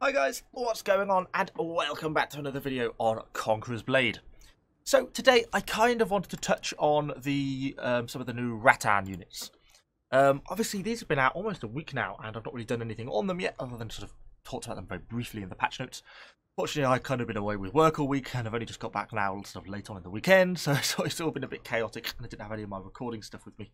Hi guys, what's going on, and welcome back to another video on Conqueror's Blade. So today I kind of wanted to touch on the some of the new Rattan units. Obviously these have been out almost a week now and I've not really done anything on them yet other than sort of talked about them very briefly in the patch notes. Fortunately I've kind of been away with work all week and I've only just got back now sort of late on in the weekend, so it's all been a bit chaotic and I didn't have any of my recording stuff with me.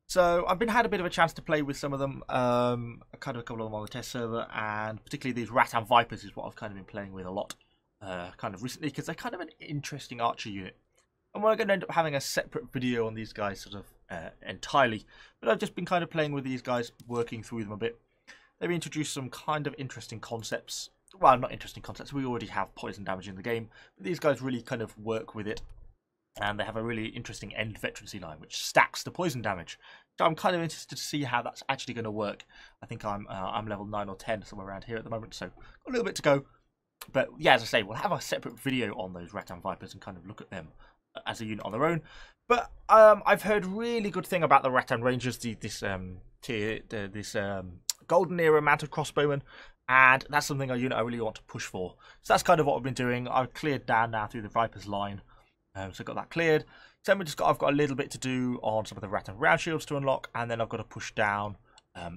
So I've had a bit of a chance to play with some of them, kind of a couple of them on the test server, and particularly these Rattan Vipers is what I've kind of been playing with a lot, kind of recently, because they're kind of an interesting archer unit. And we're going to end up having a separate video on these guys sort of entirely, but I've just been kind of playing with these guys, working through them a bit. They've introduced some kind of interesting concepts. Well, not interesting concepts, we already have poison damage in the game, but these guys really kind of work with it. And they have a really interesting end veterancy line, which stacks the poison damage. So I'm kind of interested to see how that's actually going to work. I think I'm level 9 or 10, somewhere around here at the moment, so got a little bit to go. But yeah, as I say, we'll have a separate video on those Rattan Vipers and kind of look at them as a unit on their own. But I've heard really good thing about the Rattan Rangers, this Golden Era mounted crossbowman. And that's something a unit I really want to push for. So that's kind of what I've been doing. I've cleared down now through the Vipers line. So I've got that cleared. So I've got a little bit to do on some of the Rattan round shields to unlock, and then I've got to push down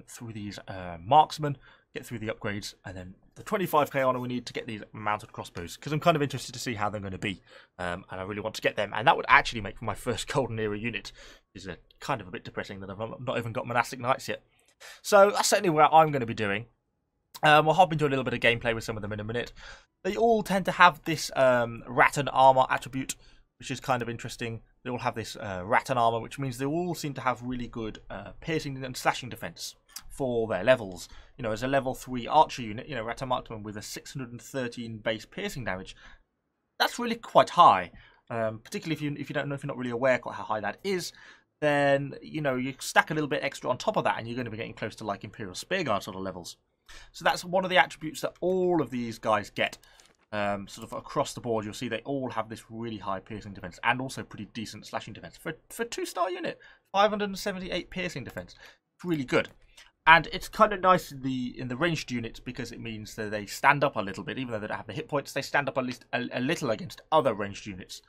through these marksmen, get through the upgrades, and then the 25k honor we need to get these mounted crossbows, because I'm kind of interested to see how they're going to be, and I really want to get them, and that would actually make for my first Golden Era unit. Is kind of a bit depressing that I've not even got monastic knights yet. So that's certainly where I'm going to be doing. We'll hop into a little bit of gameplay with some of them in a minute. They all tend to have this Rattan armor attribute, which is kind of interesting. They all have this Rattan armor, which means they all seem to have really good piercing and slashing defense for their levels. You know, as a level 3 archer unit, you know, Rattan Marksman with a 613 base piercing damage, that's really quite high. Particularly if you don't know, if you're not really aware quite how high that is, then you know you stack a little bit extra on top of that, and you're going to be getting close to like Imperial Spearguard sort of levels. So that's one of the attributes that all of these guys get. Sort of across the board, you'll see they all have this really high piercing defense and also pretty decent slashing defense. For a 2-star unit, 578 piercing defense. It's really good. And it's kind of nice in the ranged units because it means that they stand up a little bit. Even though they don't have the hit points, they stand up at least a little against other ranged units.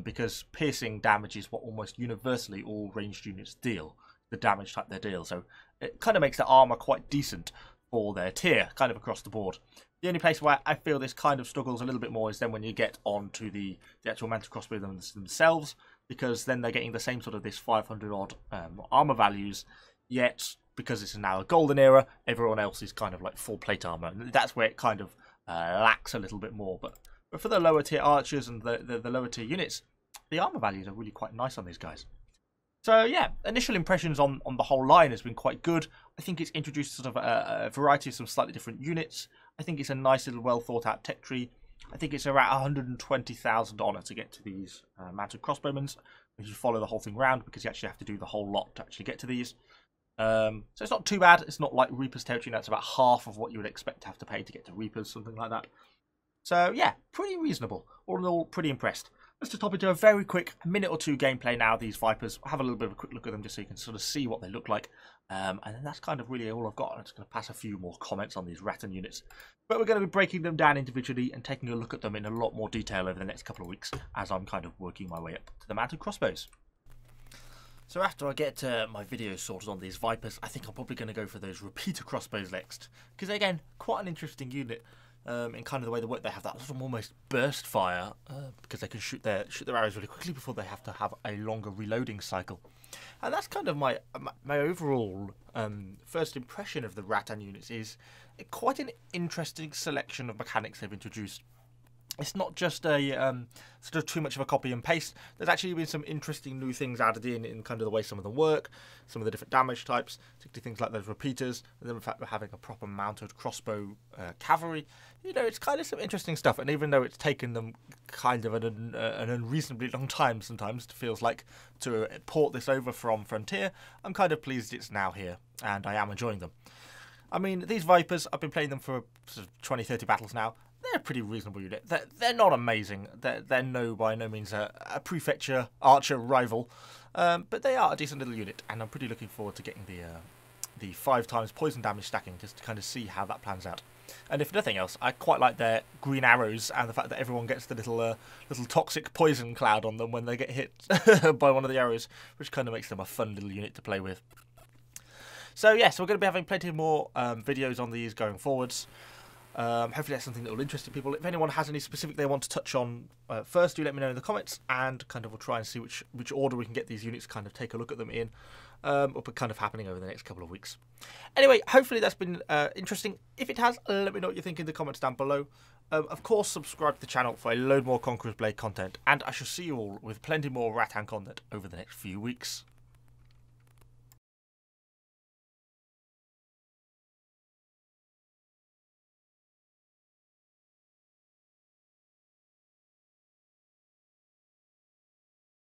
Because piercing damage is what almost universally all ranged units deal. The damage type they deal. So it kind of makes their armor quite decent for their tier, kind of across the board. The only place where I feel this kind of struggles a little bit more is then when you get onto the actual mounted crossbow themselves, because then they're getting the same sort of this 500 odd armor values, yet because it's now a golden era, everyone else is kind of like full plate armor, and that's where it kind of lacks a little bit more. But for the lower tier archers and the lower tier units, the armor values are really quite nice on these guys. So yeah, initial impressions on the whole line has been quite good. I think it's introduced sort of a variety of some slightly different units. I think it's a nice little well thought out tech tree. I think it's around 120,000 honor to get to these mounted crossbowmen. If you follow the whole thing round, because you actually have to do the whole lot to actually get to these. So it's not too bad. It's not like Reaper's territory. That's about half of what you would expect to have to pay to get to Reapers, something like that. So yeah, pretty reasonable. All in all, pretty impressed. Let's just hop into a very quick minute or two gameplay now. These Vipers, have a little bit of a quick look at them just so you can sort of see what they look like. And then that's kind of really all I've got. I'm just going to pass a few more comments on these Rattan units. But we're going to be breaking them down individually and taking a look at them in a lot more detail over the next couple of weeks as I'm kind of working my way up to the mounted crossbows. So after I get my videos sorted on these Vipers, I think I'm probably going to go for those repeater crossbows next. Because again, quite an interesting unit. In kind of the way they work, they have that sort of almost burst fire because they can shoot their arrows really quickly before they have to have a longer reloading cycle. And that's kind of my overall first impression of the Rattan units. Is quite an interesting selection of mechanics they've introduced. It's not just a sort of too much of a copy and paste. There's actually been some interesting new things added in kind of the way some of them work, some of the different damage types, particularly things like those repeaters, and then the fact we're having a proper mounted crossbow cavalry. You know, it's kind of some interesting stuff, and even though it's taken them kind of an unreasonably long time sometimes, it feels like, to port this over from Frontier, I'm kind of pleased it's now here, and I am enjoying them. I mean, these Vipers, I've been playing them for sort of 20-30 battles now. They're a pretty reasonable unit. They're not amazing. They're by no means a prefecture archer rival, but they are a decent little unit, and I'm pretty looking forward to getting the 5 times poison damage stacking just to kind of see how that plans out. And if nothing else, I quite like their green arrows and the fact that everyone gets the little toxic poison cloud on them when they get hit by one of the arrows, which kind of makes them a fun little unit to play with. So yes, we're going to be having plenty more videos on these going forwards. Hopefully that's something that will interest people. If anyone has any specific they want to touch on first, do let me know in the comments, and kind of we'll try and see which order we can get these units, kind of take a look at them in, or kind of happening over the next couple of weeks. Anyway, hopefully that's been interesting. If it has, let me know what you think in the comments down below. Of course, subscribe to the channel for a load more Conquerors Blade content, and I shall see you all with plenty more Rattan content over the next few weeks.